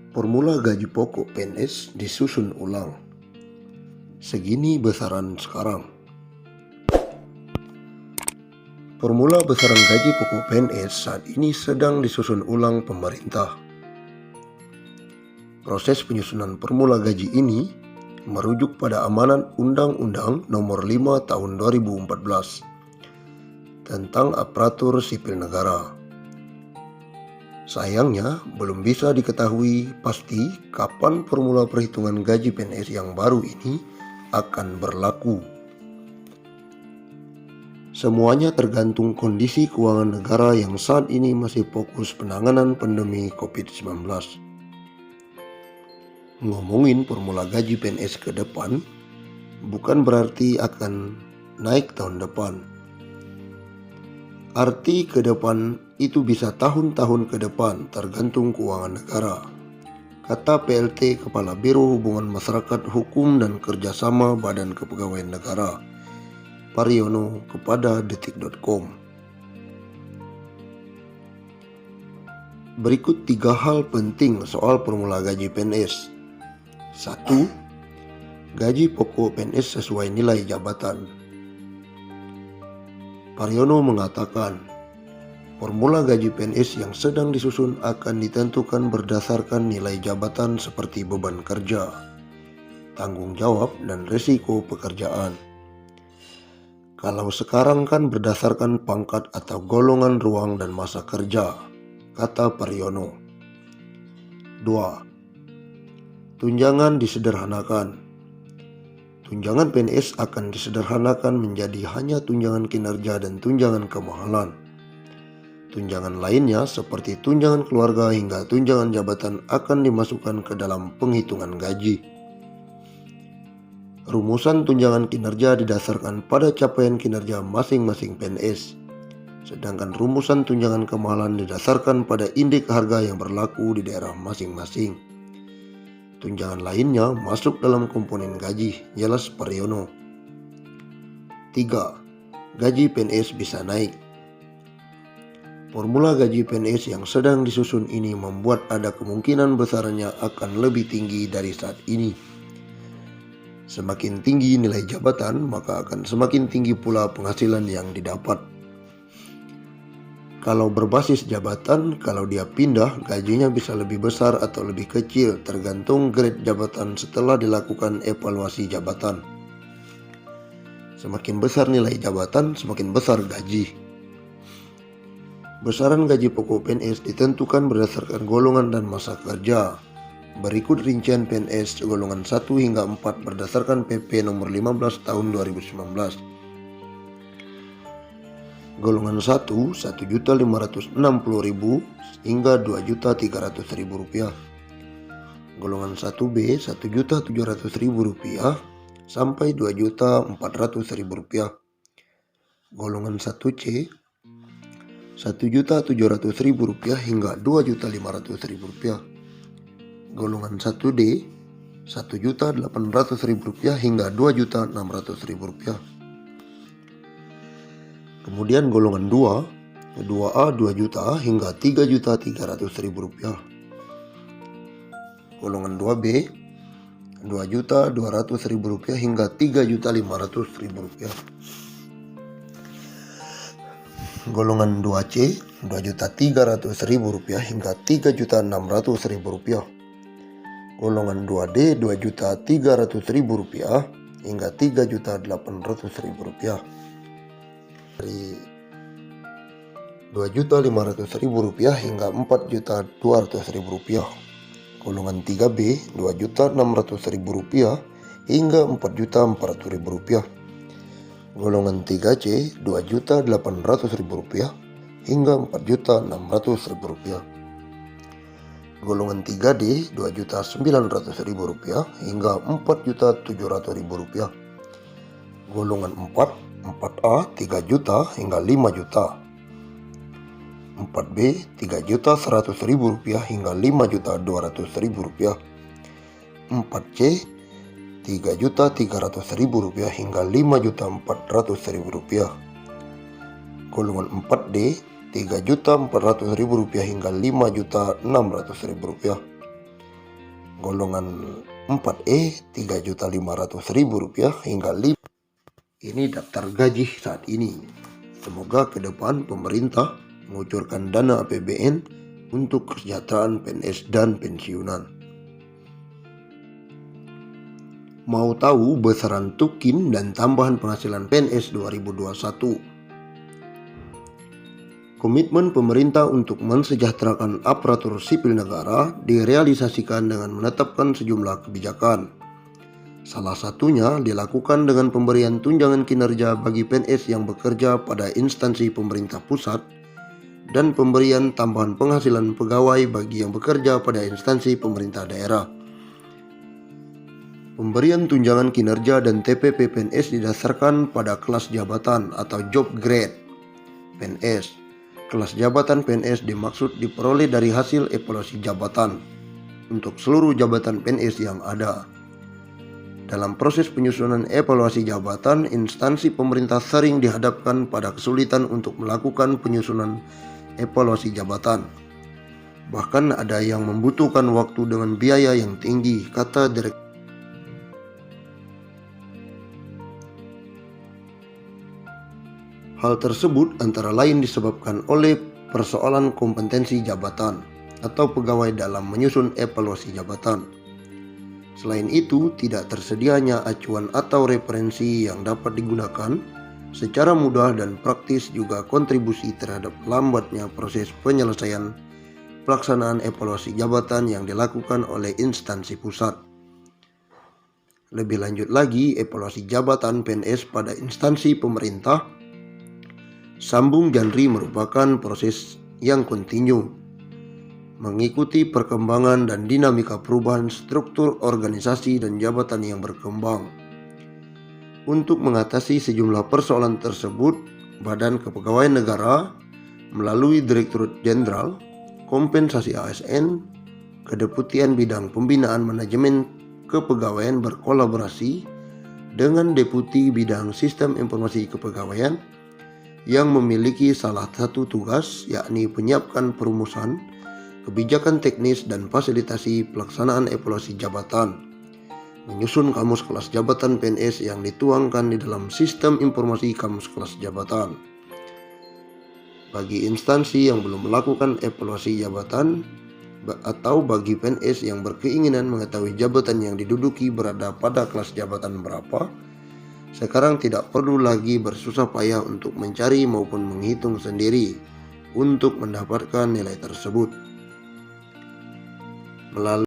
Formula gaji pokok PNS disusun ulang. Segini besaran sekarang. Formula besaran gaji pokok PNS saat ini sedang disusun ulang pemerintah. Proses penyusunan formula gaji ini merujuk pada amanat Undang-Undang Nomor 5 Tahun 2014 tentang Aparatur Sipil Negara. Sayangnya, belum bisa diketahui pasti kapan formula perhitungan gaji PNS yang baru ini akan berlaku. Semuanya tergantung kondisi keuangan negara yang saat ini masih fokus penanganan pandemi COVID-19. Ngomongin formula gaji PNS ke depan, bukan berarti akan naik tahun depan. Arti ke depan itu bisa tahun-tahun ke depan tergantung keuangan negara, kata PLT Kepala Biro Hubungan Masyarakat Hukum dan Kerjasama Badan Kepegawaian Negara, Pariono, kepada detik.com. Berikut 3 hal penting soal formula gaji PNS. 1. Gaji pokok PNS sesuai nilai jabatan. Pariono mengatakan, formula gaji PNS yang sedang disusun akan ditentukan berdasarkan nilai jabatan seperti beban kerja, tanggung jawab, dan risiko pekerjaan. Kalau sekarang kan berdasarkan pangkat atau golongan ruang dan masa kerja, kata Pariono. 2. Tunjangan disederhanakan. Tunjangan PNS akan disederhanakan menjadi hanya tunjangan kinerja dan tunjangan kemahalan. Tunjangan lainnya seperti tunjangan keluarga hingga tunjangan jabatan akan dimasukkan ke dalam penghitungan gaji. Rumusan tunjangan kinerja didasarkan pada capaian kinerja masing-masing PNS, sedangkan rumusan tunjangan kemahalan didasarkan pada indeks harga yang berlaku di daerah masing-masing. Tunjangan lainnya masuk dalam komponen gaji, jelas Pariono. 3. Gaji PNS bisa naik. Formula gaji PNS yang sedang disusun ini membuat ada kemungkinan besarnya akan lebih tinggi dari saat ini. Semakin tinggi nilai jabatan, maka akan semakin tinggi pula penghasilan yang didapat. Kalau berbasis jabatan, kalau dia pindah, gajinya bisa lebih besar atau lebih kecil tergantung grade jabatan setelah dilakukan evaluasi jabatan. Semakin besar nilai jabatan, semakin besar gaji. Besaran gaji pokok PNS ditentukan berdasarkan golongan dan masa kerja. Berikut rincian PNS golongan 1 hingga 4 berdasarkan PP nomor 15 tahun 2019. Golongan 1, 1.560.000 hingga 2.300.000 rupiah. Golongan 1B, 1.700.000 rupiah sampai 2.400.000 rupiah. Golongan 1C, 1.700.000 rupiah hingga 2.500.000 rupiah. Golongan 1D, 1.800.000 rupiah hingga 2.600.000 rupiah. Kemudian golongan 2, 2A 2 juta hingga 3.300.000 rupiah. Golongan 2B, 2.200.000 rupiah hingga 3.500.000 rupiah. Golongan 2C, 2.300.000 rupiah hingga 3.600.000 rupiah. Golongan 2D, 2.300.000 rupiah hingga 3.800.000 rupiah. Dari 2.500.000 rupiah hingga 4.200.000 rupiah. Golongan 3B, 2.600.000 rupiah hingga 4.400.000 rupiah. Golongan 3C, 2.800.000 rupiah hingga 4.600.000 rupiah. Golongan 3D, 2.900.000 rupiah hingga 4.700.000 rupiah. Golongan 4, 4A 3 juta hingga 5 juta. 4B 3.100.000 rupiah hingga 5.200.000 rupiah. 4C 3.300.000 rupiah hingga 5.400.000 rupiah. Golongan 4D 3.400.000 rupiah hingga 5.600.000 rupiah. golongan 4E Rp3.500.000 hingga 5. Ini daftar gaji saat ini. Semoga ke depan pemerintah mengucurkan dana APBN untuk kesejahteraan PNS dan pensiunan. Mau tahu besaran tukin dan tambahan penghasilan PNS 2021? Komitmen pemerintah untuk mensejahterakan aparatur sipil negara direalisasikan dengan menetapkan sejumlah kebijakan. Salah satunya dilakukan dengan pemberian tunjangan kinerja bagi PNS yang bekerja pada instansi pemerintah pusat dan pemberian tambahan penghasilan pegawai bagi yang bekerja pada instansi pemerintah daerah. Pemberian tunjangan kinerja dan TPP PNS didasarkan pada kelas jabatan atau job grade PNS. Kelas jabatan PNS dimaksud diperoleh dari hasil evaluasi jabatan untuk seluruh jabatan PNS yang ada. Dalam proses penyusunan evaluasi jabatan, instansi pemerintah sering dihadapkan pada kesulitan untuk melakukan penyusunan evaluasi jabatan. Bahkan ada yang membutuhkan waktu dengan biaya yang tinggi, kata Direktur. Hal tersebut antara lain disebabkan oleh persoalan kompetensi jabatan atau pegawai dalam menyusun evaluasi jabatan. Selain itu, tidak tersedianya acuan atau referensi yang dapat digunakan secara mudah dan praktis juga kontribusi terhadap lambatnya proses penyelesaian pelaksanaan evaluasi jabatan yang dilakukan oleh instansi pusat. Lebih lanjut lagi, evaluasi jabatan PNS pada instansi pemerintah sambung janri merupakan proses yang kontinu, mengikuti perkembangan dan dinamika perubahan struktur organisasi dan jabatan yang berkembang. Untuk mengatasi sejumlah persoalan tersebut, Badan Kepegawaian Negara melalui Direktorat Jenderal Kompensasi ASN, Kedeputian Bidang Pembinaan Manajemen Kepegawaian berkolaborasi dengan Deputi Bidang Sistem Informasi Kepegawaian yang memiliki salah satu tugas yakni menyiapkan perumusan, kebijakan teknis dan fasilitasi pelaksanaan evaluasi jabatan, menyusun kamus kelas jabatan PNS yang dituangkan di dalam sistem informasi kamus kelas jabatan. Bagi instansi yang belum melakukan evaluasi jabatan atau bagi PNS yang berkeinginan mengetahui jabatan yang diduduki berada pada kelas jabatan berapa, sekarang tidak perlu lagi bersusah payah untuk mencari maupun menghitung sendiri untuk mendapatkan nilai tersebut. Melalui